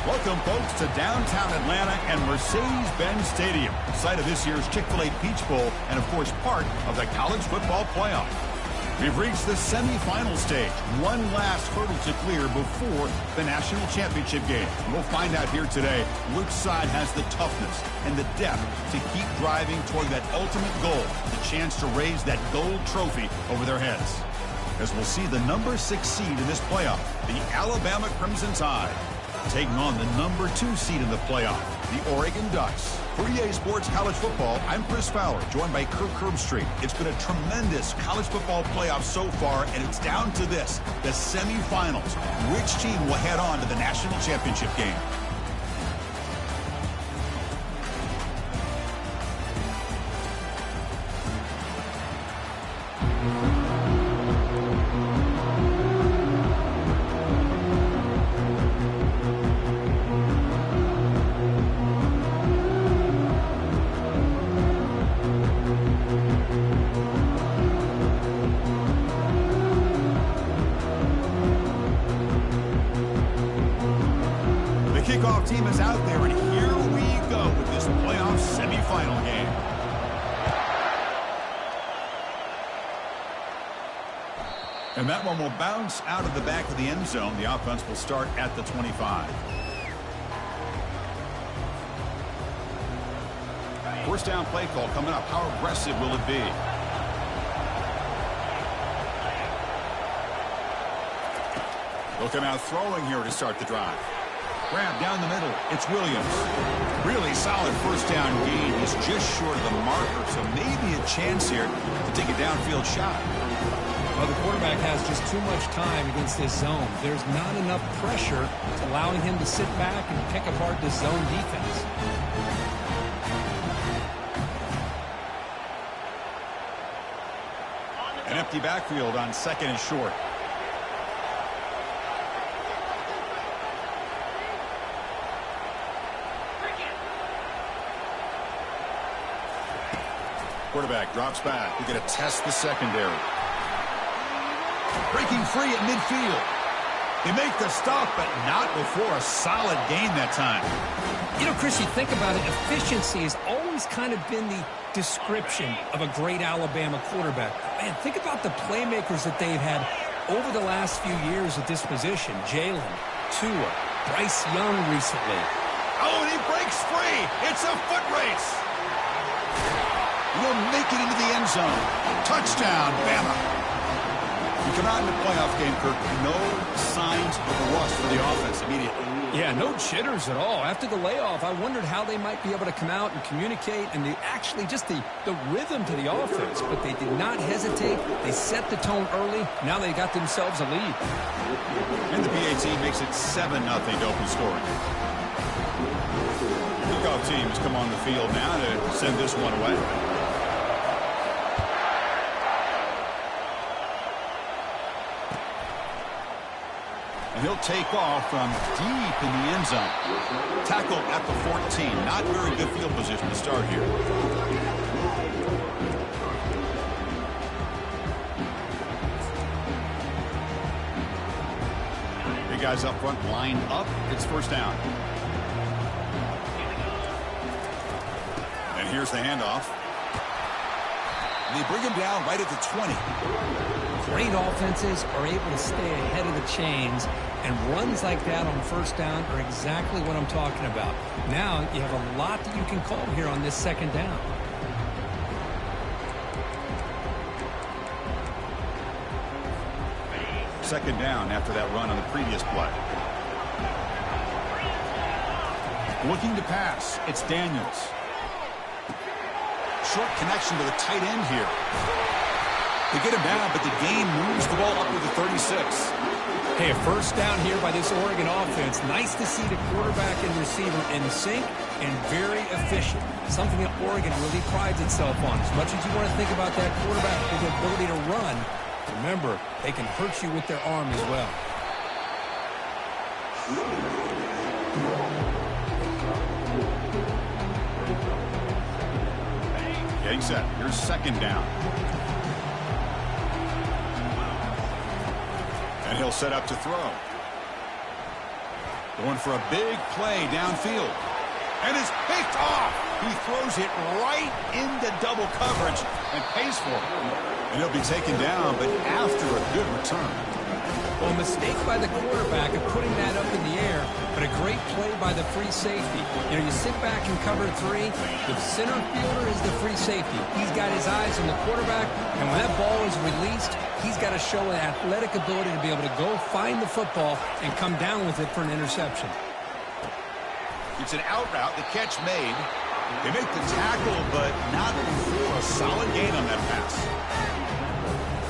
Welcome, folks, to downtown Atlanta and Mercedes-Benz Stadium, site of this year's Chick-fil-A Peach Bowl and, of course, part of the college football playoff. We've reached the semifinal stage, one last hurdle to clear before the national championship game. We'll find out here today which side has the toughness and the depth to keep driving toward that ultimate goal, the chance to raise that gold trophy over their heads. As we'll see the number 6 seed in this playoff, the Alabama Crimson Tide, taking on the number 2 seed in the playoff, the Oregon Ducks. For EA Sports College Football, I'm Chris Fowler, joined by Kirk Herbstreit. It's been a tremendous college football playoff so far, and it's down to this, the semifinals. Which team will head on to the national championship game? Kickoff team is out there, and here we go with this playoff semifinal game. And that one will bounce out of the back of the end zone. The offense will start at the 25. First down play call coming up. How aggressive will it be? Looking out throwing here to start the drive. Grab down the middle. It's Williams. Really solid first down gain. He's just short of the marker, so maybe a chance here to take a downfield shot. Well, the quarterback has just too much time against this zone. There's not enough pressure allowing him to sit back and pick apart this zone defense. An empty backfield on second and short. Quarterback drops back. We're going to test the secondary. Breaking free at midfield. They make the stop, but not before a solid gain that time. You know, Chris, you think about it, efficiency has always kind of been the description of a great Alabama quarterback. Man, think about the playmakers that they've had over the last few years at this position. Jalen, Tua, Bryce Young recently. Oh, and he breaks free. It's a foot race. Will make it into the end zone. Touchdown, Bama. You come out in the playoff game, Kirk, no signs of a rust for the offense immediately. Yeah, no jitters at all. After the layoff, I wondered how they might be able to come out and communicate and actually just the rhythm to the offense. But they did not hesitate. They set the tone early. Now they got themselves a lead. And the PAT makes it 7-0 to open scoring. Kickoff team has come on the field now to send this one away. And he'll take off from deep in the end zone. Tackle at the 14. Not very good field position to start here. Big guys up front lined up. It's first down. And here's the handoff. And they bring him down right at the 20. Great offenses are able to stay ahead of the chains, and runs like that on first down are exactly what I'm talking about. Now you have a lot that you can call here on this second down. Second down after that run on the previous play. Looking to pass. It's Daniels. Short connection to the tight end here. They get him down, but the gain moves the ball up to the 36. Hey, a first down here by this Oregon offense. Nice to see the quarterback and receiver in sync and very efficient. Something that Oregon really prides itself on. As much as you want to think about that quarterback with the ability to run, remember, they can hurt you with their arm as well. Getting set. Here's second down. And he'll set up to throw. Going for a big play downfield. And it's picked off. He throws it right into double coverage and pays for it. And he'll be taken down, but after a good return. Well, a mistake by the quarterback of putting that up in the air, but a great play by the free safety. You know, you sit back and cover 3. The center fielder is the free safety. He's got his eyes on the quarterback, and when that ball is released, he's got to show an athletic ability to be able to go find the football and come down with it for an interception. It's an out route, the catch made. They make the tackle, but not before a solid gain on that pass.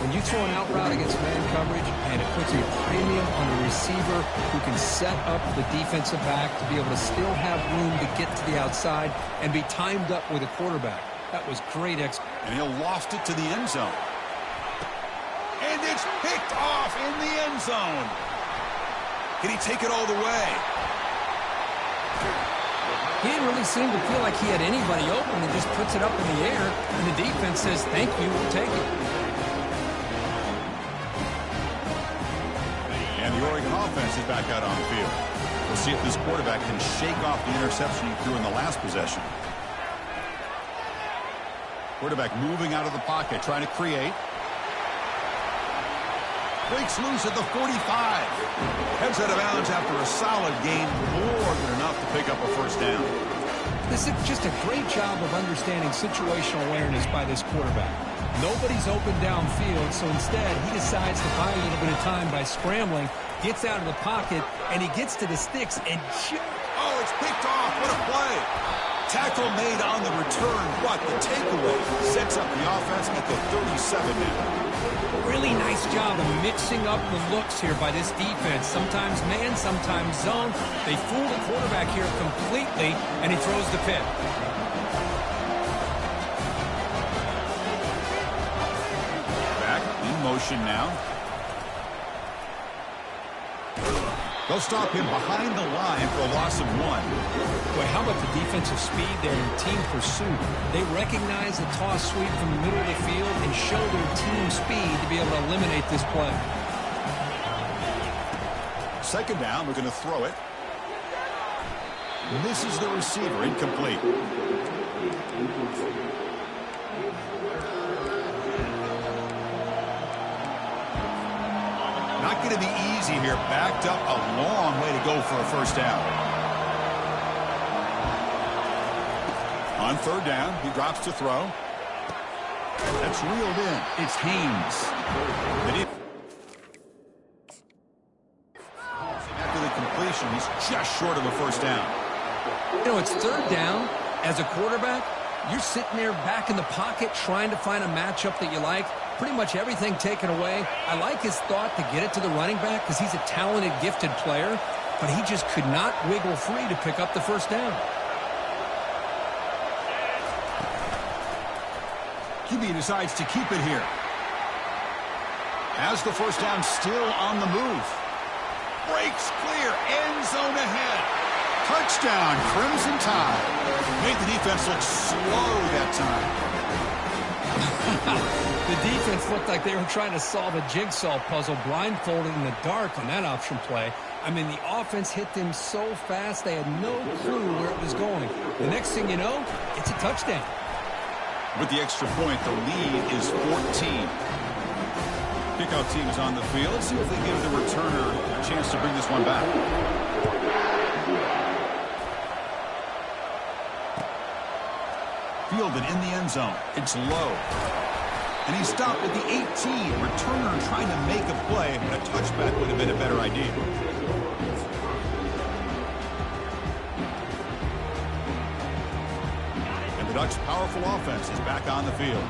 When you throw an out route against man coverage, and it puts a premium on the receiver who can set up the defensive back to be able to still have room to get to the outside and be timed up with a quarterback. That was great execution. And he'll loft it to the end zone. And it's picked off in the end zone. Can he take it all the way? He didn't really seem to feel like he had anybody open. He just puts it up in the air, and the defense says, thank you, we'll take it. And the Oregon offense is back out on the field. We'll see if this quarterback can shake off the interception he threw in the last possession. Quarterback moving out of the pocket, trying to create. Breaks loose at the 45. Heads out of bounds after a solid gain, more than enough to pick up a first down. This is just a great job of understanding situational awareness by this quarterback. Nobody's open downfield, so instead he decides to buy a little bit of time by scrambling, gets out of the pocket, and he gets to the sticks and oh, it's picked off. What a play. Tackle made on the return, but the takeaway sets up the offense at the 37 now. Really nice job of mixing up the looks here by this defense. Sometimes man, sometimes zone. They fool the quarterback here completely, and he throws the pick. Back in motion now. They'll stop him behind the line for a loss of 1. Boy, how about the defensive speed there in team pursuit? They recognize the toss sweep from the middle of the field and show their team speed to be able to eliminate this play. Second down, we're going to throw it. Misses the receiver, incomplete. Not going to be easy here. Backed up a long way to go for a first down. On third down, he drops to throw. That's reeled in. It's Haynes. After the completion, he's just short of a first down. You know, it's third down. As a quarterback, you're sitting there back in the pocket trying to find a matchup that you like. Pretty much everything taken away. I like his thought to get it to the running back because he's a talented, gifted player, but he just could not wiggle free to pick up the first down. QB decides to keep it here. Has the first down still on the move. Breaks clear, end zone ahead. Touchdown, Crimson Tide. Made the defense look slow that time. The defense looked like they were trying to solve a jigsaw puzzle blindfolded in the dark on that option play. I mean, the offense hit them so fast they had no clue where it was going. The next thing you know, it's a touchdown. With the extra point, the lead is 14. Kickoff team is on the field. Let's see if they give the returner a chance to bring this one back. Fielded in the end zone. It's low. And he stopped at the 18. Returner trying to make a play. A touchback would have been a better idea. And the Ducks' powerful offense is back on the field.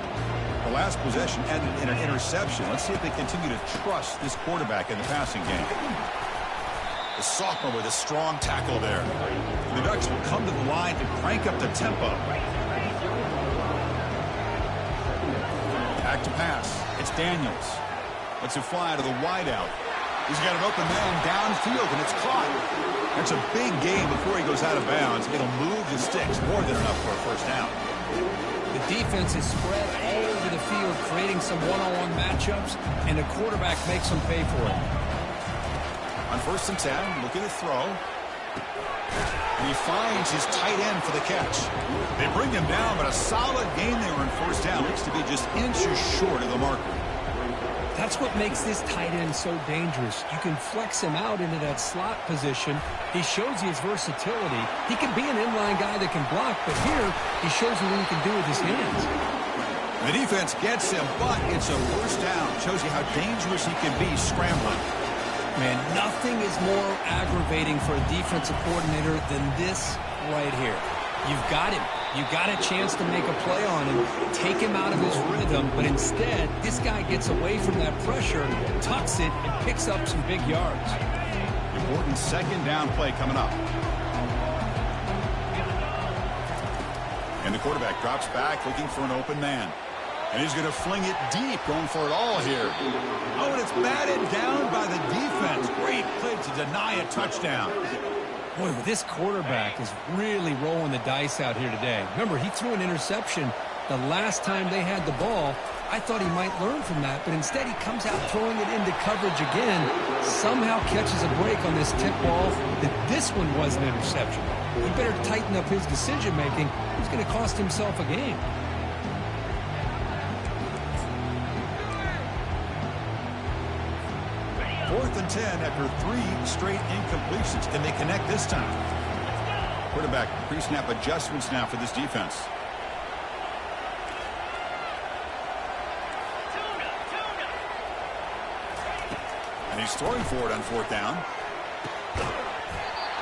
The last possession ended in an interception. Let's see if they continue to trust this quarterback in the passing game. The sophomore with a strong tackle there. The Ducks will come to the line to crank up the tempo. Back to pass. It's Daniels. Lets it fly to the wideout. He's got an open man downfield, and it's caught. That's a big gain before he goes out of bounds. It'll move the sticks more than enough for a first down. The defense is spread all over the field, creating some one-on-one matchups, and the quarterback makes them pay for it. On 1st and 10, looking to throw. And he finds his tight end for the catch. They bring him down, but a solid gain there on first down. Looks to be just inches short of the marker. That's what makes this tight end so dangerous. You can flex him out into that slot position. He shows you his versatility. He can be an inline guy that can block, but here he shows you what he can do with his hands. The defense gets him, but it's a first down. Shows you how dangerous he can be scrambling. Man, nothing is more aggravating for a defensive coordinator than this right here. You've got him. You've got a chance to make a play on him, take him out of his rhythm, but instead, this guy gets away from that pressure, tucks it, and picks up some big yards. Important second down play coming up. And the quarterback drops back looking for an open man. And he's going to fling it deep, going for it all here. Oh, and it's batted down by the defense. Great play to deny a touchdown. Boy, this quarterback is really rolling the dice out here today. Remember, he threw an interception the last time they had the ball. I thought he might learn from that, but instead he comes out throwing it into coverage again, somehow catches a break on this tip ball that this one was an interception. He better tighten up his decision-making. He's going to cost himself a game. Fourth and 10 after 3 straight incompletions. Can they connect this time? Quarterback pre-snap adjustments now for this defense. And he's throwing for it on fourth down.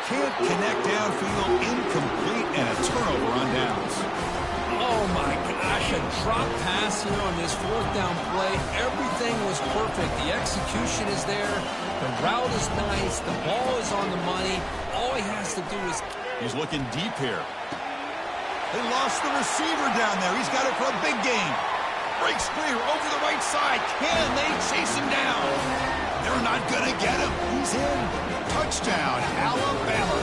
Can't connect downfield, incomplete, and a turnover on downs. Oh my gosh, a drop pass here on this fourth down play. Everything was perfect. The execution is there. The route is nice. The ball is on the money. All he has to do is... He's looking deep here. They lost the receiver down there. He's got it for a big gain. Breaks clear over the right side. Can they chase him down? They're not going to get him. He's in. Touchdown, Alabama.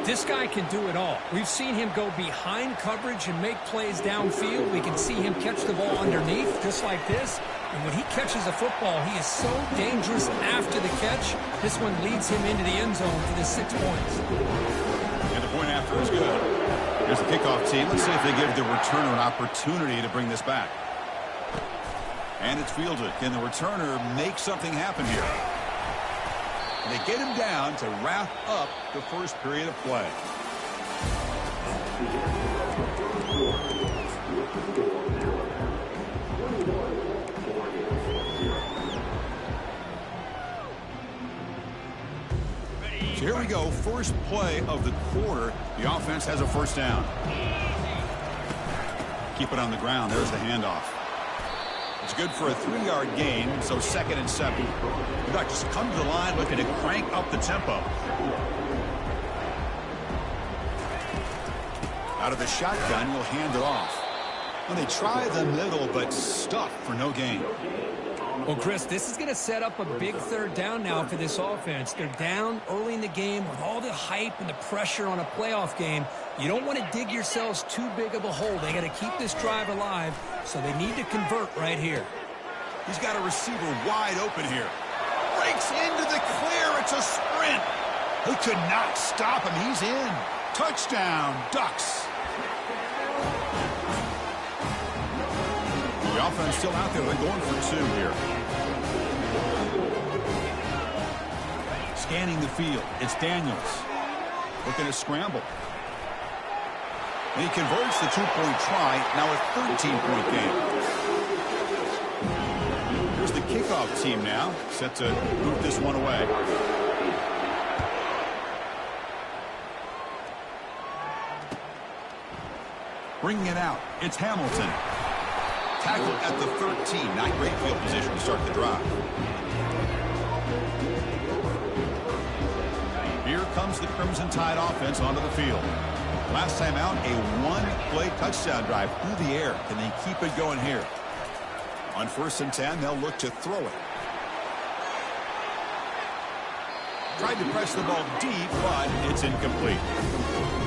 This guy can do it all. We've seen him go behind coverage and make plays downfield. We can see him catch the ball underneath, just like this. And when he catches a football, he is so dangerous after the catch. This one leads him into the end zone for the 6 points. And the point after is good. Here's the kickoff team. Let's see if they give the returner an opportunity to bring this back. And it's fielded. Can the returner make something happen here? And they get him down to wrap up the first period of play. So here we go, first play of the quarter. The offense has a first down. Keep it on the ground. There's the handoff. It's good for a 3-yard gain, so 2nd and 7. You've got to just come to the line looking to crank up the tempo. Out of the shotgun, you'll hand it off. And they try the middle, but stuffed for no gain. Well, Chris, this is going to set up a big third down now for this offense. They're down early in the game with all the hype and the pressure on a playoff game. You don't want to dig yourselves too big of a hole. They got to keep this drive alive, so they need to convert right here. He's got a receiver wide open here. Breaks into the clear. It's a sprint. They could not stop him. He's in. Touchdown, Ducks. The offense still out there. They're going for 2 here. Scanning the field. It's Daniels. Looking to scramble. And he converts the 2-point try. Now a 13-point game. Here's the kickoff team now. Set to move this one away. Bringing it out. It's Hamilton. Tackled at the 13. Not great field position to start the drive. Here comes the Crimson Tide offense onto the field. Last time out, a 1-play touchdown drive through the air. Can they keep it going here? On 1st and 10, they'll look to throw it. Tried to press the ball deep, but it's incomplete.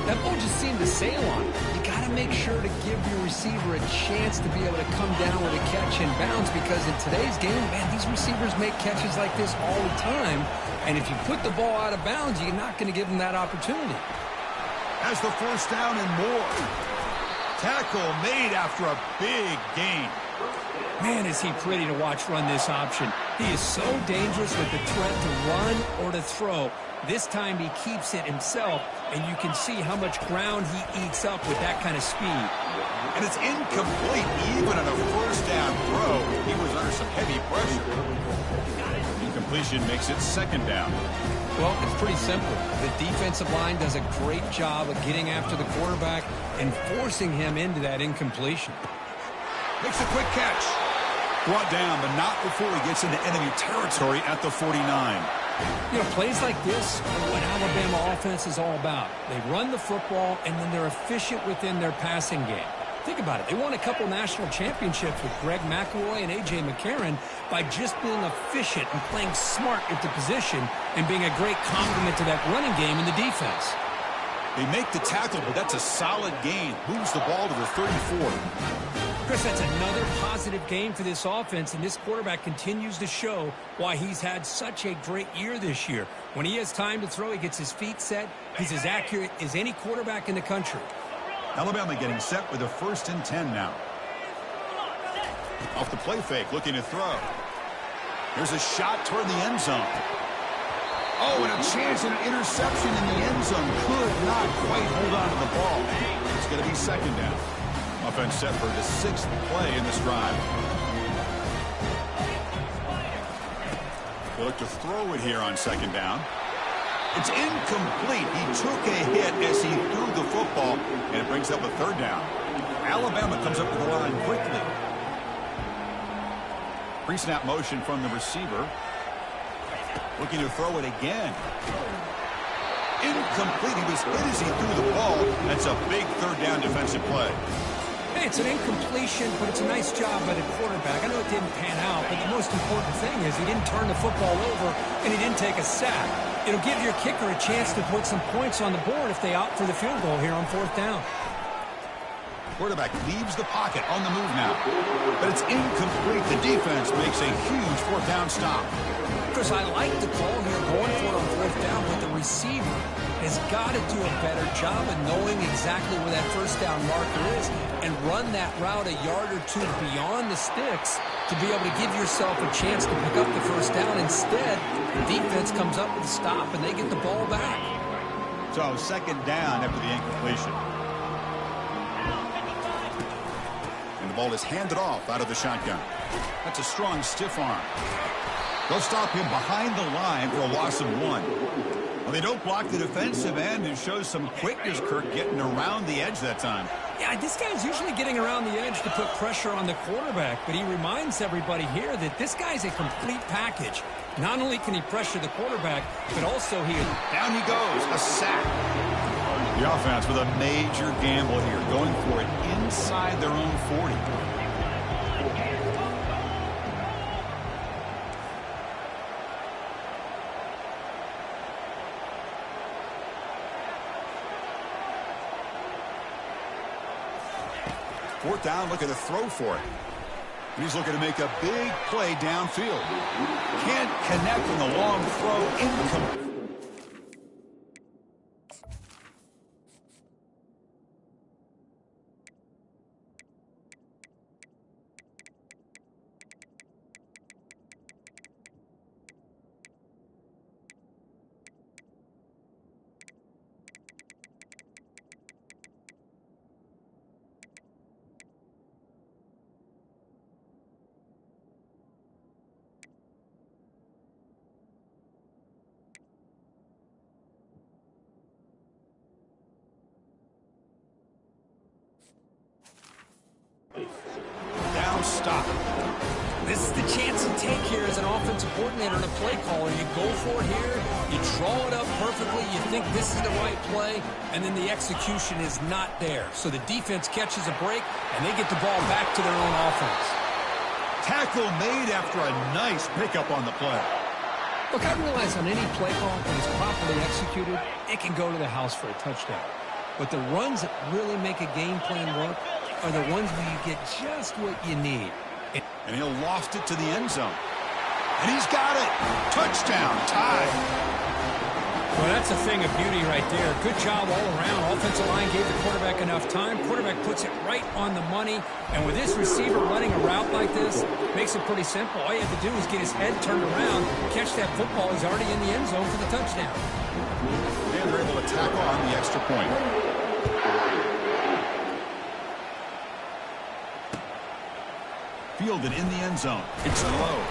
That ball just seemed to sail on him. You got to make sure to give your receiver a chance to be able to come down with a catch and bounce, because in today's game, man, these receivers make catches like this all the time. And if you put the ball out of bounds, you're not going to give them that opportunity. As the first down and more. Tackle made after a big gain. Man, is he pretty to watch run this option. He is so dangerous with the threat to run or to throw. This time he keeps it himself, and you can see how much ground he eats up with that kind of speed. And it's incomplete. Even on a first down throw, he was under some heavy pressure. Incompletion makes it second down. Well, it's pretty simple. The defensive line does a great job of getting after the quarterback and forcing him into that incompletion. Makes a quick catch. Brought down, but not before he gets into enemy territory at the 49. You know, plays like this are what Alabama offense is all about. They run the football, and then they're efficient within their passing game. Think about it. They won a couple national championships with Greg McElroy and A.J. McCarron by just being efficient and playing smart at the position and being a great complement to that running game in the defense. They make the tackle, but that's a solid gain. Moves the ball to the 34. Chris, that's another positive game for this offense, and this quarterback continues to show why he's had such a great year this year. When he has time to throw, he gets his feet set. He's as accurate as any quarterback in the country. Alabama getting set with a 1st and 10 now. Off the play fake, looking to throw. Here's a shot toward the end zone. Oh, and a chance at an interception in the end zone. Could not quite hold on to the ball. It's going to be second down. Offense set for the 6th play in this drive. They look to throw it here on second down. It's incomplete. He took a hit as he threw the football, and it brings up a 3rd down. Alabama comes up to the line quickly. Pre-snap motion from the receiver. Looking to throw it again. Incomplete. He was hit as he threw the ball. That's a big 3rd down defensive play. Hey, it's an incompletion, but it's a nice job by the quarterback. I know it didn't pan out, but the most important thing is he didn't turn the football over and he didn't take a sack. It'll give your kicker a chance to put some points on the board if they opt for the field goal here on 4th down. Quarterback leaves the pocket on the move now, but it's incomplete. The defense makes a huge 4th down stop. Chris, I like the call here going for it on 4th down, but the receiver has got to do a better job of knowing exactly where that 1st down marker is and run that route a yard or two beyond the sticks to be able to give yourself a chance to pick up the 1st down. Instead, the defense comes up with a stop and they get the ball back. So second down after the incompletion. And the ball is handed off out of the shotgun. That's a strong stiff arm. They'll stop him behind the line for a loss of 1. Well, they don't block the defensive end and shows some quickness, Kirk, getting around the edge that time. Yeah, this guy's usually getting around the edge to put pressure on the quarterback, but he reminds everybody here that this guy's a complete package. Not only can he pressure the quarterback, but also Down he goes, a sack. The offense with a major gamble here, going for it inside their own 40. Fourth down, looking to throw for it. He's looking to make a big play downfield. Can't connect on the long throw. Incomplete. Down stop. This is the chance you take here as an offensive coordinator and a play caller. You go for it here, you draw it up perfectly, you think this is the right play, and then the execution is not there. So the defense catches a break, and they get the ball back to their own offense. Tackle made after a nice pickup on the play. Look, I realize on any play call that is properly executed, it can go to the house for a touchdown. But the runs that really make a game plan work are the ones where you get just what you need. And he'll loft it to the end zone. And he's got it. Touchdown, tie. Well, that's a thing of beauty right there. Good job all around. Offensive line gave the quarterback enough time. Quarterback puts it right on the money. And with this receiver running a route like this, makes it pretty simple. All you have to do is get his head turned around, catch that football. He's already in the end zone for the touchdown. And they're able to tack on the extra point. Fielded in the end zone. It's low.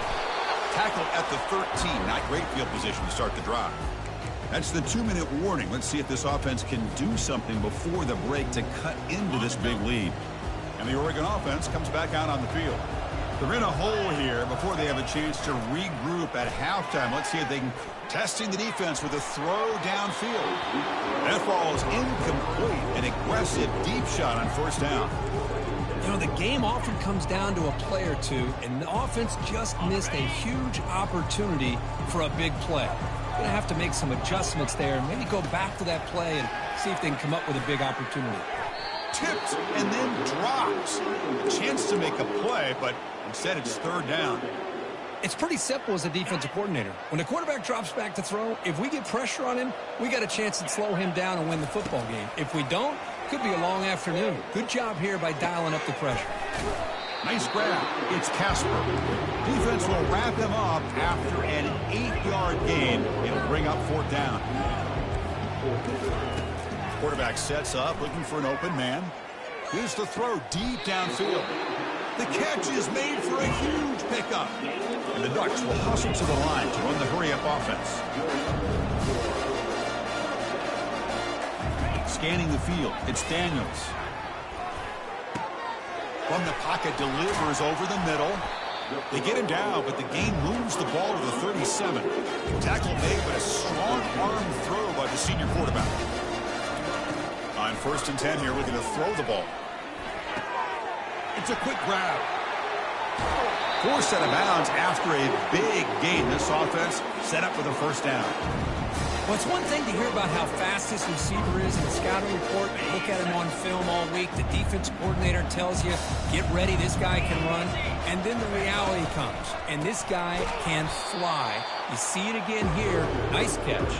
Tackled at the 13. Not great field position to start the drive. That's the 2-minute warning. Let's see if this offense can do something before the break to cut into this big lead. And the Oregon offense comes back out on the field. They're in a hole here before they have a chance to regroup at halftime. Let's see if they can testing the defense with a throw downfield. That ball is incomplete. An aggressive deep shot on first down. You know, the game often comes down to a play or two, and the offense just missed a huge opportunity for a big play. Going to have to make some adjustments there, maybe go back to that play and see if they can come up with a big opportunity. Tipped and then drops. A chance to make a play, but instead it's third down. It's pretty simple as a defensive coordinator. When the quarterback drops back to throw, if we get pressure on him, we got a chance to slow him down and win the football game. If we don't, could be a long afternoon. Good job here by dialing up the pressure. Nice grab. It's Casper. Defense will wrap him up after an 8-yard gain. It'll bring up fourth down. Quarterback sets up, looking for an open man. Here's the throw deep downfield. The catch is made for a huge pickup. And the Ducks will hustle to the line to run the hurry-up offense. Scanning the field, it's Daniels. From the pocket, delivers over the middle. They get him down, but the game moves the ball to the 37. Tackle made, but a strong arm throw by the senior quarterback. On 1st and 10 here, looking to throw the ball. It's a quick grab. Forced out of bounds after a big gain. This offense set up with a first down. Well, it's one thing to hear about how fast this receiver is in the scouting report. You look at him on film all week. The defense coordinator tells you, get ready, this guy can run. And then the reality comes, and this guy can fly. You see it again here. Nice catch.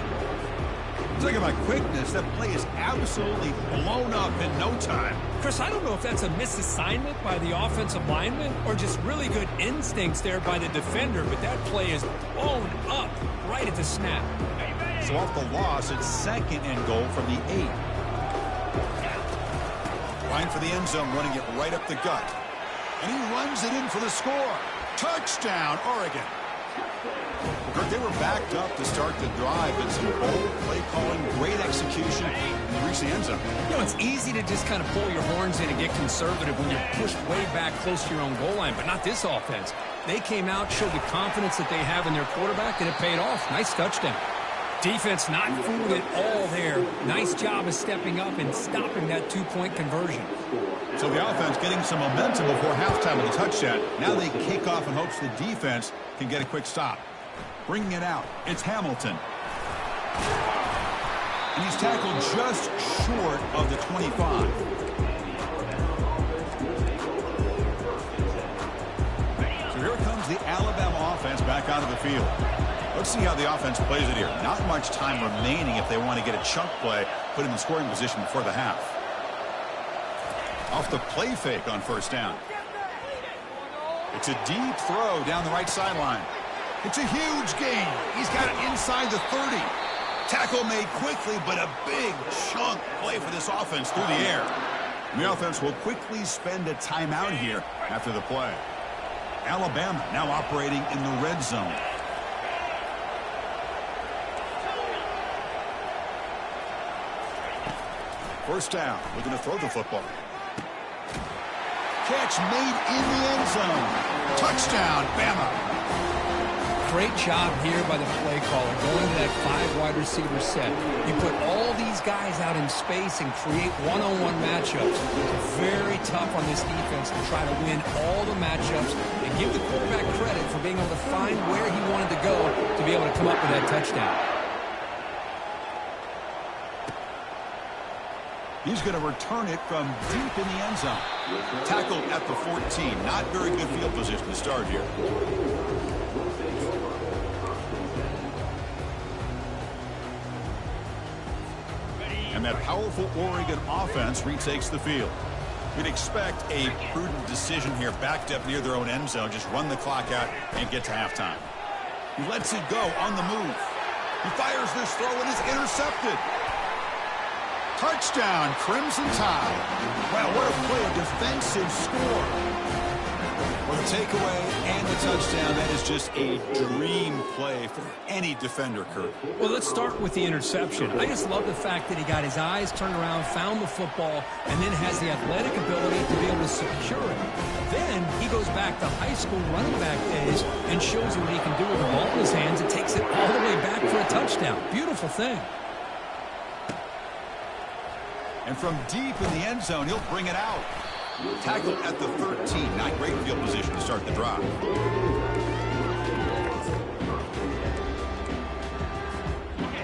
Talking about quickness, that play is absolutely blown up in no time. Chris, I don't know if that's a misassignment by the offensive lineman or just really good instincts there by the defender, but that play is blown up right at the snap. So off the loss, it's 2nd and goal from the 8. Bryan for the end zone, running it right up the gut. And he runs it in for the score. Touchdown, Oregon. Kurt, they were backed up to start the drive, and some bold play calling, great execution, and they reach the end zone. You know, it's easy to just kind of pull your horns in and get conservative when you're pushed way back close to your own goal line, but not this offense. They came out, showed the confidence that they have in their quarterback, and it paid off. Nice touchdown. Defense not fooling it all there. Nice job of stepping up and stopping that 2-point conversion. So the offense getting some momentum before halftime with a touchdown. Now they kick off in hopes the defense can get a quick stop. Bringing it out, it's Hamilton. And he's tackled just short of the 25. So here comes the Alabama offense back onto the field. Let's see how the offense plays it here. Not much time remaining if they want to get a chunk play, put him in scoring position before the half. Off the play fake on first down. It's a deep throw down the right sideline. It's a huge gain. He's got it inside the 30. Tackle made quickly, but a big chunk play for this offense through the air. And the offense will quickly spend a timeout here after the play. Alabama now operating in the red zone. First down, looking to throw the football. Catch made in the end zone. Touchdown, Bama. Great job here by the play caller, going to that 5-wide receiver set. You put all these guys out in space and create one-on-one matchups. It's very tough on this defense to try to win all the matchups and give the quarterback credit for being able to find where he wanted to go to be able to come up with that touchdown. He's going to return it from deep in the end zone. Tackled at the 14. Not very good field position to start here. And that powerful Oregon offense retakes the field. We'd expect a prudent decision here, backed up near their own end zone. Just run the clock out and get to halftime. He lets it go on the move. He fires this throw and is intercepted. Touchdown, Crimson Tide. Wow, what a play, a defensive score. For the takeaway and the touchdown, that is just a dream play for any defender, Kurt. Well, let's start with the interception. I just love the fact that he got his eyes turned around, found the football, and then has the athletic ability to be able to secure it. Then he goes back to high school running back days and shows you what he can do with the ball in his hands and takes it all the way back for a touchdown. Beautiful thing. And from deep in the end zone, he'll bring it out. Tackled at the 13. Not great field position to start the drive.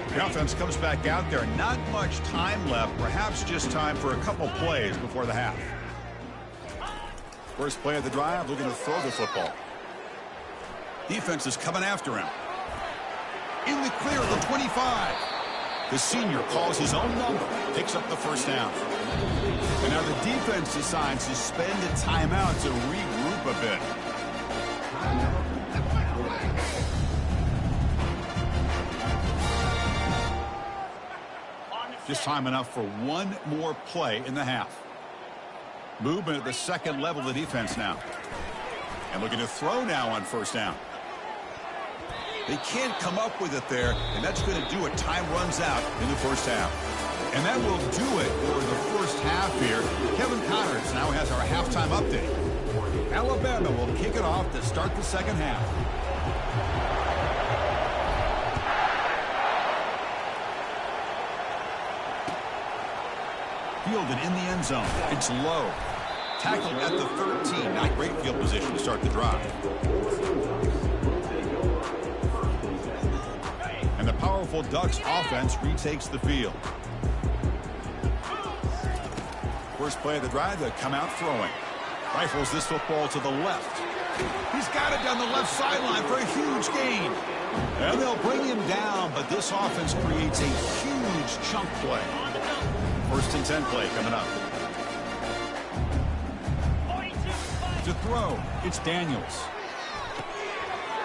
The offense comes back out there. Not much time left. Perhaps just time for a couple plays before the half. First play of the drive, looking to throw the football. Defense is coming after him. In the clear of the 25. The senior calls his own number, picks up the first down. And now the defense decides to spend a timeout to regroup a bit. Just time enough for one more play in the half. Movement at the second level of the defense now. And looking to throw now on first down. They can't come up with it there, and that's going to do it. Time runs out in the first half. And that will do it for the first half here. Kevin Connors now has our halftime update. Alabama will kick it off to start the second half. Fielded in the end zone. It's low. Tackled at the 13. Not great field position to start the drive. And the powerful Ducks offense retakes the field. First play of the drive, they come out throwing. Rifles this football to the left. He's got it down the left sideline for a huge gain. And they'll bring him down, but this offense creates a huge chunk play. First and 10 play coming up. To throw, it's Daniels.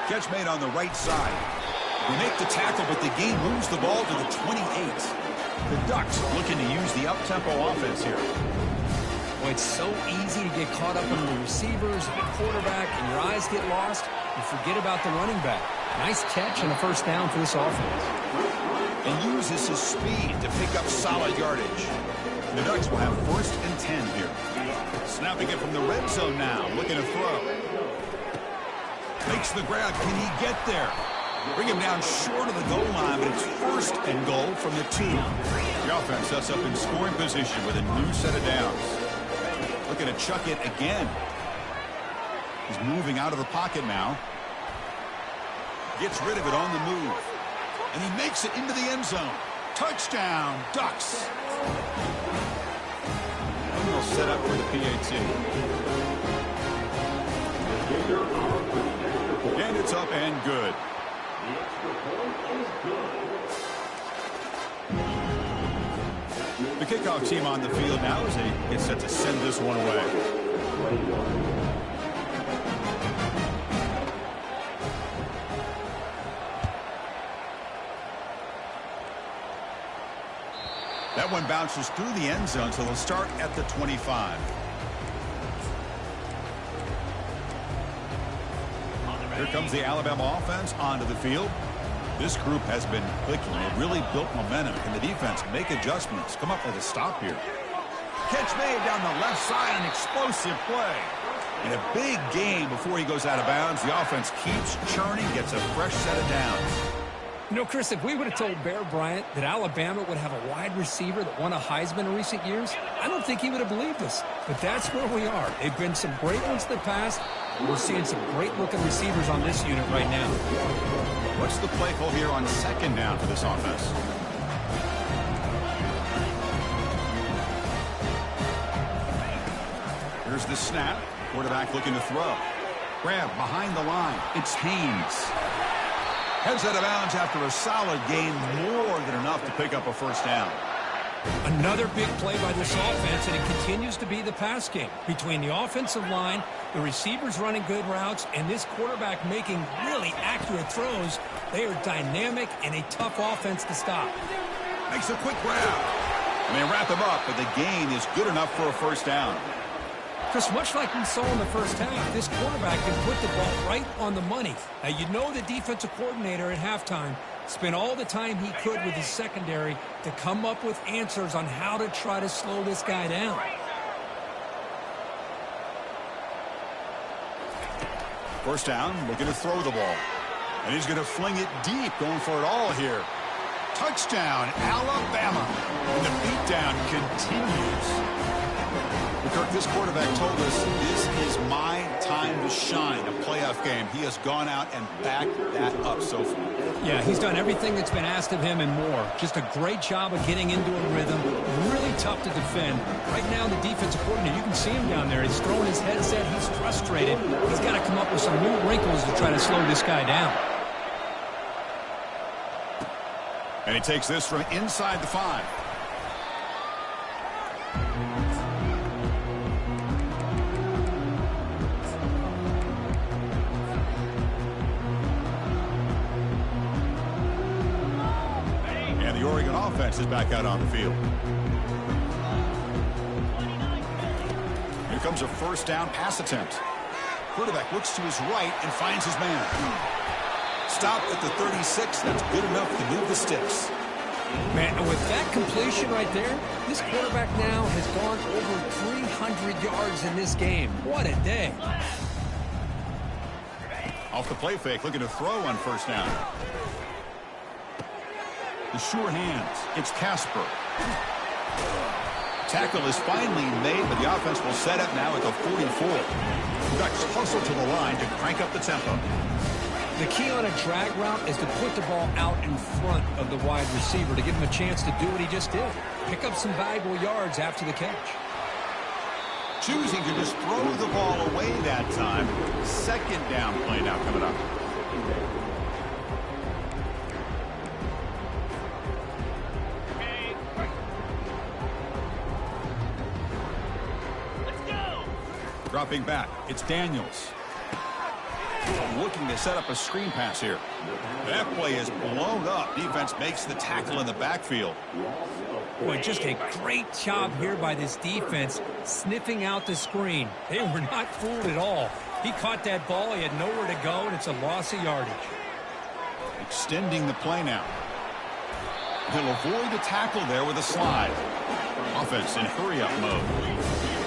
Catch made on the right side. They make the tackle, but the gain moves the ball to the 28. The Ducks looking to use the up-tempo offense here. Well, it's so easy to get caught up in the receivers and the quarterback, and your eyes get lost. You forget about the running back. Nice catch and a first down for this offense. And uses his speed to pick up solid yardage. The Ducks will have first and 10 here. Snapping it from the red zone now, looking to throw. Makes the grab. Can he get there? Bring him down short of the goal line, but it's first and goal from the 2. The offense sets up in scoring position with a new set of downs. Looking to chuck it again. He's moving out of the pocket now. Gets rid of it on the move. And he makes it into the end zone. Touchdown, Ducks. And they'll set up for the PAT. And it's up and good. The kickoff team on the field now as they get set to send this one away. That one bounces through the end zone, so they'll start at the 25. Here comes the Alabama offense onto the field. This group has been clicking. They've really built momentum. Can the defense make adjustments? Come up with a stop here. Catch made down the left side, an explosive play. And a big gain before he goes out of bounds. The offense keeps churning, gets a fresh set of downs. You know, Chris, if we would have told Bear Bryant that Alabama would have a wide receiver that won a Heisman in recent years, I don't think he would have believed us. But that's where we are. They've been some great ones in the past. We're seeing some great-looking receivers on this unit right now. What's the play call here on second down for this offense? Here's the snap. Quarterback looking to throw. Grab behind the line. It's Haynes. Heads out of bounds after a solid gain, more than enough to pick up a first down. Another big play by this offense, and it continues to be the pass game. Between the offensive line, the receivers running good routes, and this quarterback making really accurate throws, they are dynamic and a tough offense to stop. Makes a quick grab. And they wrap him up, but the gain is good enough for a first down. Chris, much like we saw in the first half, this quarterback can put the ball right on the money. Now, you know the defensive coordinator at halftime spent all the time he could with his secondary to come up with answers on how to try to slow this guy down. First down, looking to throw the ball. And he's going to fling it deep, going for it all here. Touchdown, Alabama. And the beatdown continues. Kirk, this quarterback told us this is my time to shine, a playoff game. He has gone out and backed that up so far. Yeah, he's done everything that's been asked of him and more. Just a great job of getting into a rhythm. Really tough to defend. Right now, the defensive coordinator, you can see him down there. He's throwing his headset. He's frustrated. He's got to come up with some new wrinkles to try to slow this guy down. And he takes this from inside the 5. And the Oregon offense is back out on the field. Here comes a first down pass attempt. Quarterback looks to his right and finds his man. Stop at the 36. That's good enough to move the sticks. Man, and with that completion right there, this quarterback now has gone over 300 yards in this game. What a day. Off the play fake, looking to throw on first down. The sure hands. It's Casper. Tackle is finally made, but the offense will set up now at the 44. Ducks hustle to the line to crank up the tempo. The key on a drag route is to put the ball out in front of the wide receiver to give him a chance to do what he just did. Pick up some valuable yards after the catch. Choosing to just throw the ball away that time. Second down play now coming up. Dropping back, it's Daniels. Looking to set up a screen pass here. That play is blown up. Defense makes the tackle in the backfield. Boy, just a great job here by this defense, sniffing out the screen. They were not fooled at all. He caught that ball. He had nowhere to go, and it's a loss of yardage. Extending the play now. He'll avoid the tackle there with a slide. Offense in hurry-up mode.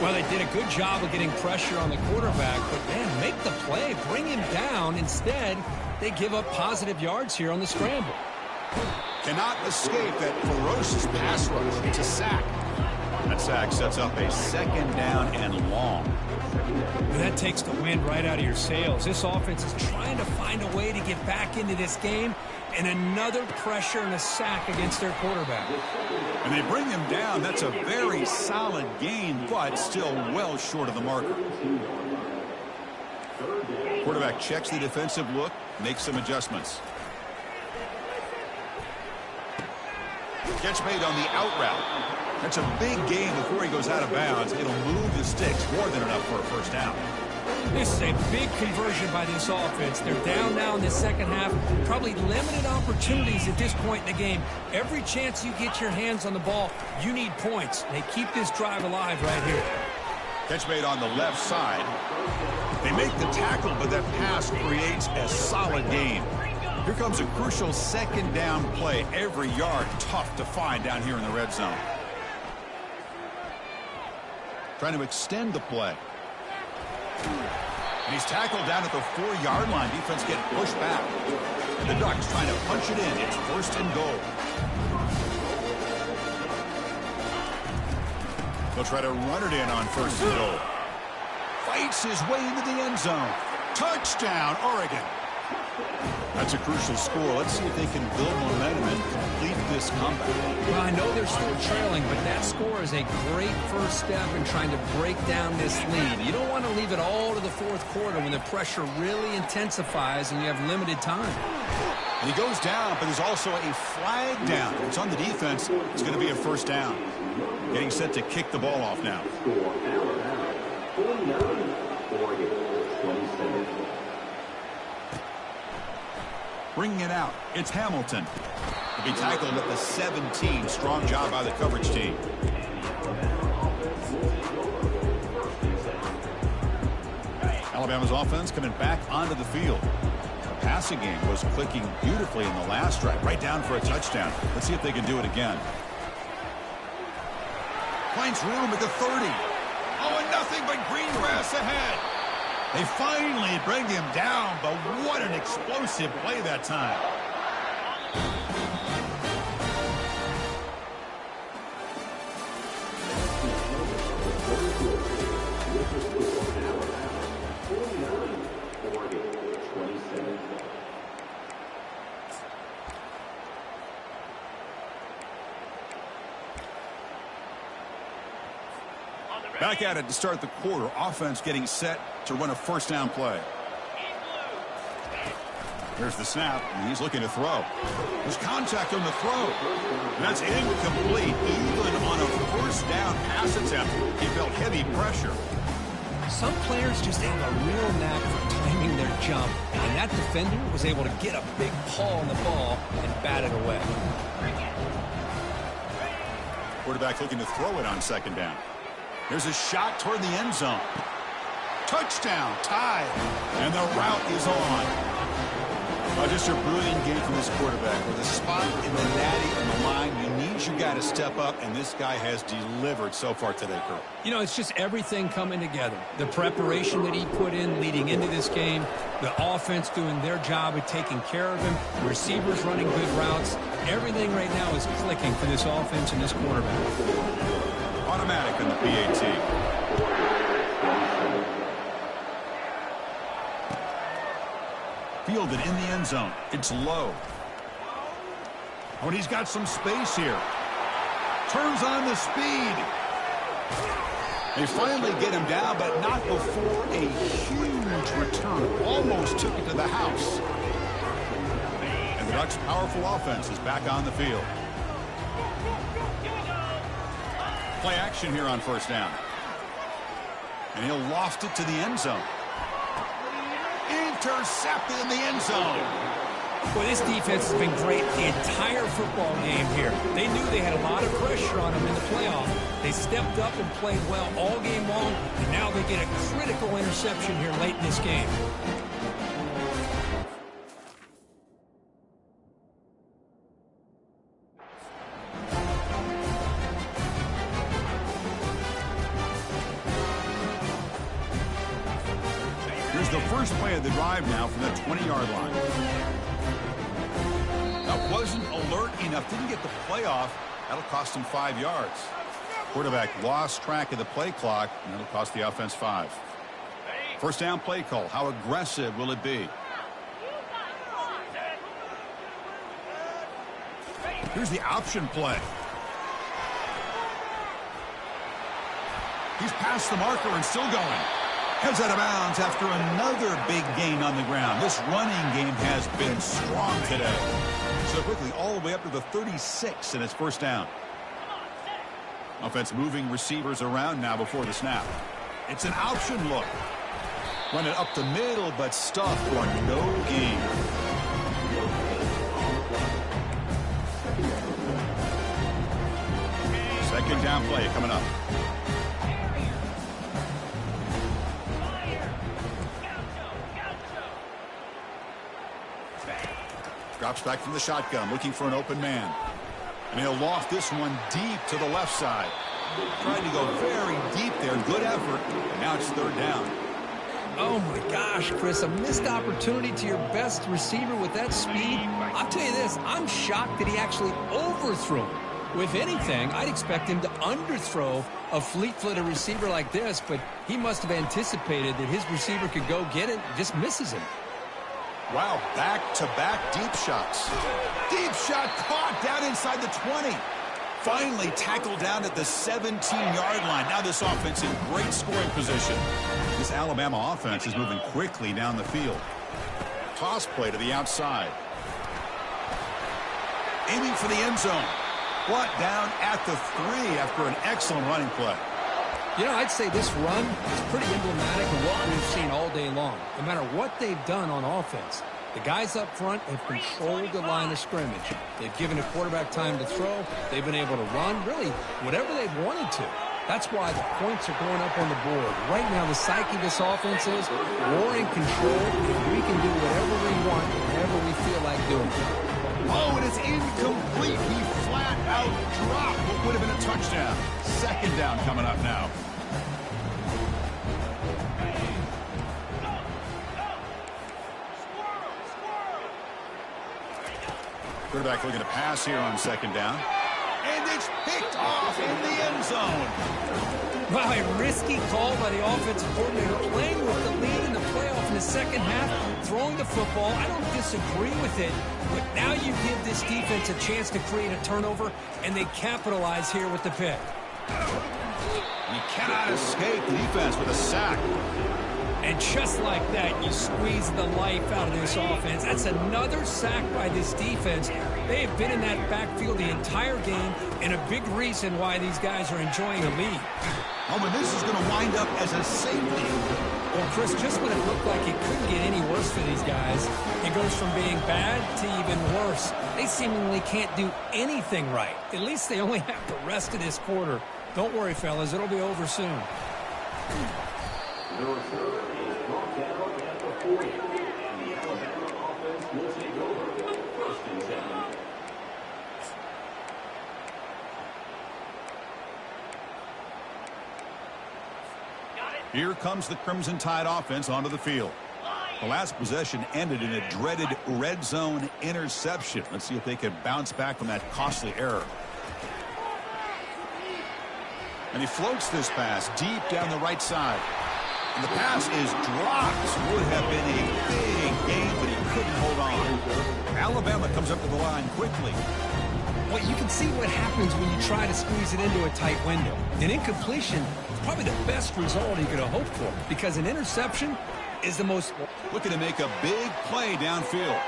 Well, they did a good job of getting pressure on the quarterback, but, man, make the play, bring him down. Instead, they give up positive yards here on the scramble. Cannot escape that ferocious pass rush. It's a sack. That sack sets up a second down and long. That takes the wind right out of your sails. This offense is trying to find a way to get back into this game, and another pressure and a sack against their quarterback. And they bring him down. That's a very solid gain, but still well short of the marker. Quarterback checks the defensive look, makes some adjustments. Catch made on the out route. That's a big gain before he goes out of bounds. It'll move the sticks more than enough for a first down. This is a big conversion by this offense. They're down now in the second half. Probably limited opportunities at this point in the game. Every chance you get your hands on the ball, you need points. They keep this drive alive right here. Catch made on the left side. They make the tackle, but that pass creates a solid gain. Here comes a crucial second down play. Every yard tough to find down here in the red zone. Trying to extend the play. And he's tackled down at the 4-yard line. Defense getting pushed back. And the Ducks trying to punch it in. It's first and goal. They'll try to run it in on first and goal. Fights his way into the end zone. Touchdown, Oregon. That's a crucial score. Let's see if they can build momentum and complete this comeback. Well, I know they're still trailing, but that score is a great first step in trying to break down this lead. You don't want to leave it all to the fourth quarter when the pressure really intensifies and you have limited time. And he goes down, but there's also a flag down. If it's on the defense, it's going to be a first down. Getting set to kick the ball off now. Bringing it out, it's Hamilton. He'll be tackled at the 17. Strong job by the coverage team. Alabama's offense coming back onto the field. The passing game was clicking beautifully in the last drive, right down for a touchdown. Let's see if they can do it again. Finds room at the 30. Oh, and nothing but green grass ahead. They finally bring him down, but what an explosive play that time. Back at it to start the quarter. Offense getting set to run a first down play. Here's the snap, and he's looking to throw. There's contact on the throw. And that's incomplete. Even on a first down pass attempt, he felt heavy pressure. Some players just have a real knack for timing their jump, and that defender was able to get a big paw on the ball and bat it away. Quarterback looking to throw it on second down. There's a shot toward the end zone. Touchdown, tied, and the route is on. Just a brilliant game from this quarterback. With a spot in the natty on the line, you need your guy to step up, and this guy has delivered so far today, Kurt. You know, it's just everything coming together. The preparation that he put in leading into this game, the offense doing their job of taking care of him, receivers running good routes. Everything right now is clicking for this offense and this quarterback. Automatic on the PAT. Fielded in the end zone. It's low. Oh, and he's got some space here. Turns on the speed. They finally get him down, but not before a huge return. Almost took it to the house. And the Ducks' powerful offense is back on the field. Play action here on first down. And he'll loft it to the end zone. Intercepted in the end zone. Well, this defense has been great the entire football game here. They knew they had a lot of pressure on them in the playoff. They stepped up and played well all game long, and now they get a critical interception here late in this game. The first play of the drive now from the 20-yard line. That wasn't alert enough. Didn't get the play off. That'll cost him 5 yards. Quarterback lost track of the play clock, and that'll cost the offense 5. First down play call. How aggressive will it be? Here's the option play. He's past the marker and still going. Heads out of bounds after another big gain on the ground. This running game has been strong today. So quickly all the way up to the 36, and it's first down. Offense moving receivers around now before the snap. It's an option look. Run it up the middle, but stuffed for no gain. Second down play coming up. Drops back from the shotgun, looking for an open man. And he'll loft this one deep to the left side. Trying to go very deep there. Good effort. And now it's third down. Oh, my gosh, Chris. A missed opportunity to your best receiver with that speed. I'll tell you this. I'm shocked that he actually overthrew him. With anything, I'd expect him to underthrow a fleet-footed receiver like this, but he must have anticipated that his receiver could go get it and just misses him. Wow, back-to-back deep shots. Deep shot caught down inside the 20. Finally tackled down at the 17-yard line. Now this offense in great scoring position. This Alabama offense is moving quickly down the field. Toss play to the outside. Aiming for the end zone. Brought down at the 3 after an excellent running play. You know, I'd say this run is pretty emblematic of what we've seen all day long. No matter what they've done on offense, the guys up front have controlled the line of scrimmage. They've given the quarterback time to throw. They've been able to run, really, whatever they've wanted to. That's why the points are going up on the board. Right now, the psyche of this offense is we're in control, and we can do whatever we want, whenever we feel like doing it. Oh, and it's incomplete. He flat out dropped what would have been a touchdown. Second down coming up now. Quarterback looking to pass here on second down. And it's picked off in the end zone. Wow, a risky call by the offensive coordinator, playing with the lead in the playoff in the second half, throwing the football. I don't disagree with it, but now you give this defense a chance to create a turnover, and they capitalize here with the pick. You cannot escape the defense with a sack. And just like that, you squeeze the life out of this offense. That's another sack by this defense. They have been in that backfield the entire game, and a big reason why these guys are enjoying the lead. Oh, and this is going to wind up as a safety. Well, Chris, just when it looked like it couldn't get any worse for these guys, it goes from being bad to even worse. They seemingly can't do anything right. At least they only have the rest of this quarter. Don't worry, fellas. It'll be over soon. Here comes the Crimson Tide offense onto the field. The last possession ended in a dreaded red zone interception. Let's see if they can bounce back from that costly error. And he floats this pass deep down the right side. And the pass is dropped. Would have been a big game, but he couldn't hold on. Alabama comes up to the line quickly. Well, you can see what happens when you try to squeeze it into a tight window. An incompletion is probably the best result you could have hoped for, because an interception is the most... Looking to make a big play downfield.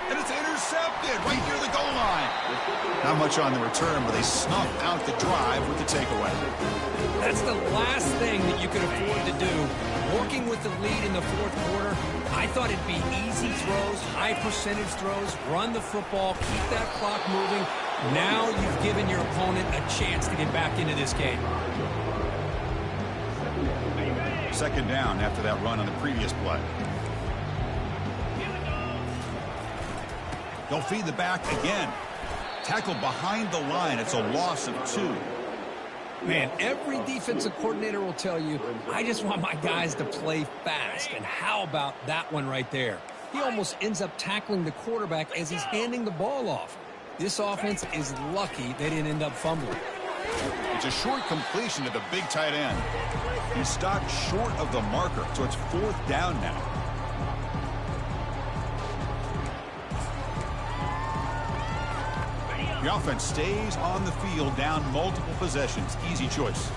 And it's intercepted right near the goal line. Not much on the return, but they snuff out the drive with the takeaway. That's the last thing that you could afford to do. Working with the lead in the fourth quarter, I thought it'd be easy throws, high percentage throws, run the football, keep that clock moving. Now you've given your opponent a chance to get back into this game. Second down after that run on the previous play. They'll feed the back again. Tackle behind the line. It's a loss of 2. Man, every defensive coordinator will tell you, I just want my guys to play fast. And how about that one right there? He almost ends up tackling the quarterback as he's handing the ball off. This offense is lucky they didn't end up fumbling. It's a short completion to the big tight end. He stopped short of the marker, so it's 4th down now. The offense stays on the field, down multiple possessions. Easy choice.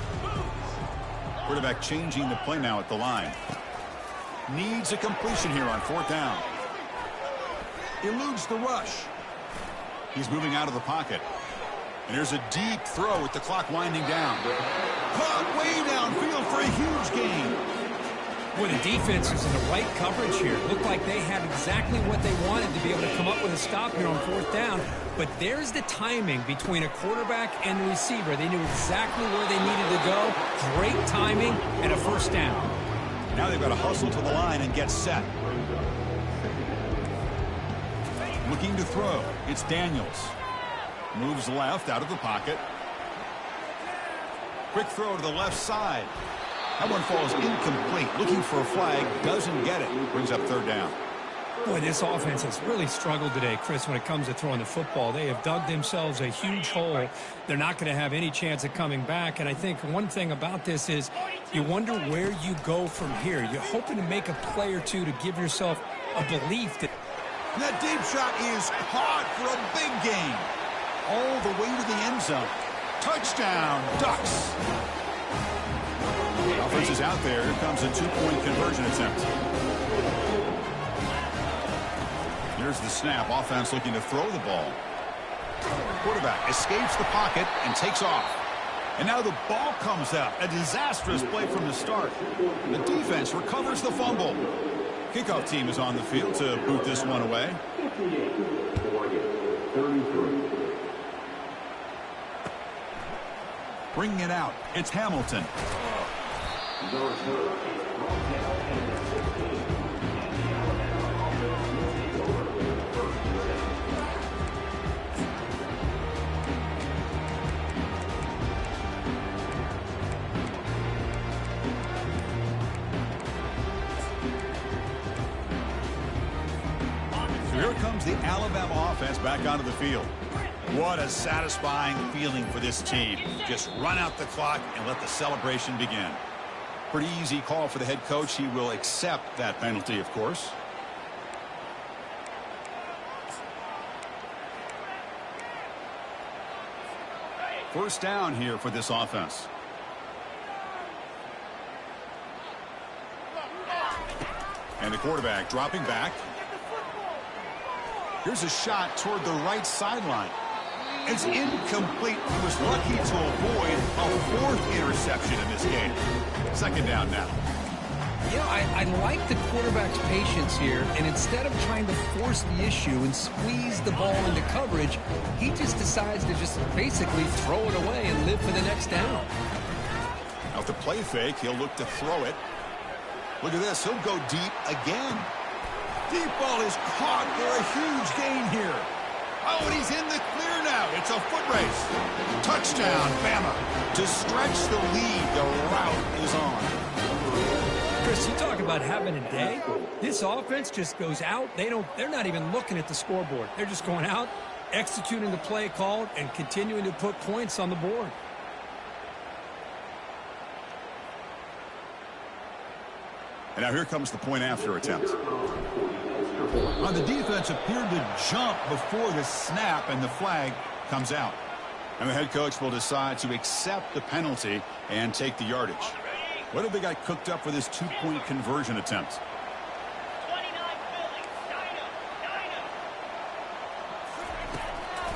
Quarterback changing the play now at the line. Needs a completion here on 4th down. Eludes the rush. He's moving out of the pocket. And there's a deep throw with the clock winding down. Caught way downfield for a huge gain. Well, the defense is in the right coverage here. Looked like they had exactly what they wanted to be able to come up with a stop here on 4th down. But there's the timing between a quarterback and the receiver. They knew exactly where they needed to go. Great timing and a 1st down. Now they've got to hustle to the line and get set. Looking to throw. It's Daniels. Moves left out of the pocket. Quick throw to the left side. That one falls incomplete. Looking for a flag. Doesn't get it. Brings up 3rd down. Boy, this offense has really struggled today, Chris, when it comes to throwing the football. They have dug themselves a huge hole. They're not going to have any chance of coming back. And I think one thing about this is you wonder where you go from here. You're hoping to make a play or two to give yourself a belief that... And that deep shot is caught for a big gain. All the way to the end zone. Touchdown, Ducks. Offense is out there. Here comes a two-point conversion attempt. Here's the snap. Offense looking to throw the ball. Quarterback escapes the pocket and takes off. And now the ball comes out. A disastrous play from the start. The defense recovers the fumble. Kickoff team is on the field to boot this one away. Bringing it out. It's Hamilton. Here comes the Alabama offense back onto the field. What a satisfying feeling for this team. Just run out the clock and let the celebration begin. Pretty easy call for the head coach. He will accept that penalty, of course. First down here for this offense. And the quarterback dropping back. Here's a shot toward the right sideline. It's incomplete. He was lucky to avoid a fourth interception in this game. Second down now. You know, I like the quarterback's patience here, and instead of trying to force the issue and squeeze the ball into coverage, he just decides to just basically throw it away and live for the next down. Now with the play fake, he'll look to throw it. Look at this. He'll go deep again. Deep ball is caught for a huge gain here. Oh, and he's in the clear now. It's a foot race. Touchdown, Bama. To stretch the lead, the route is on. Chris, you talk about having a day. This offense just goes out. They're not even looking at the scoreboard. They're just going out, executing the play called, and continuing to put points on the board. And now here comes the point after attempt. Now the defense appeared to jump before the snap, and the flag comes out. And the head coach will decide to accept the penalty and take the yardage. What have they got cooked up for this two-point conversion attempt?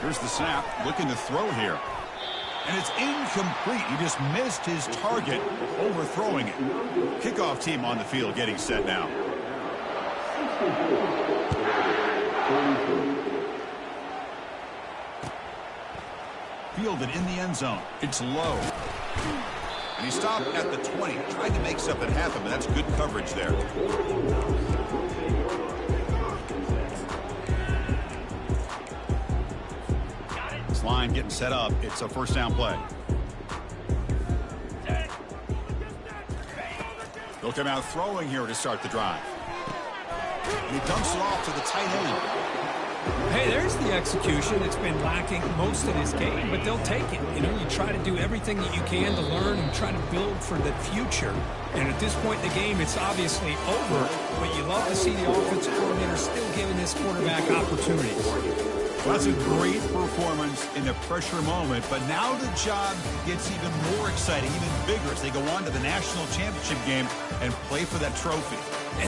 Here's the snap, looking to throw here. And it's incomplete. He just missed his target, overthrowing it. Kickoff team on the field getting set now. Fielded in the end zone. It's low. And he stopped at the 20. Tried to make something happen, but that's good coverage there. This line getting set up. It's a first down play. They'll come out throwing here to start the drive. And he dumps it off to the tight end. Hey, there's the execution. It's been lacking most of this game, but they'll take it. You know, you try to do everything that you can to learn and try to build for the future. And at this point in the game, it's obviously over, but you love to see the offensive coordinator still giving this quarterback opportunities. Well, that's a great performance in a pressure moment, but now the job gets even more exciting, even bigger as they go on to the national championship game and play for that trophy.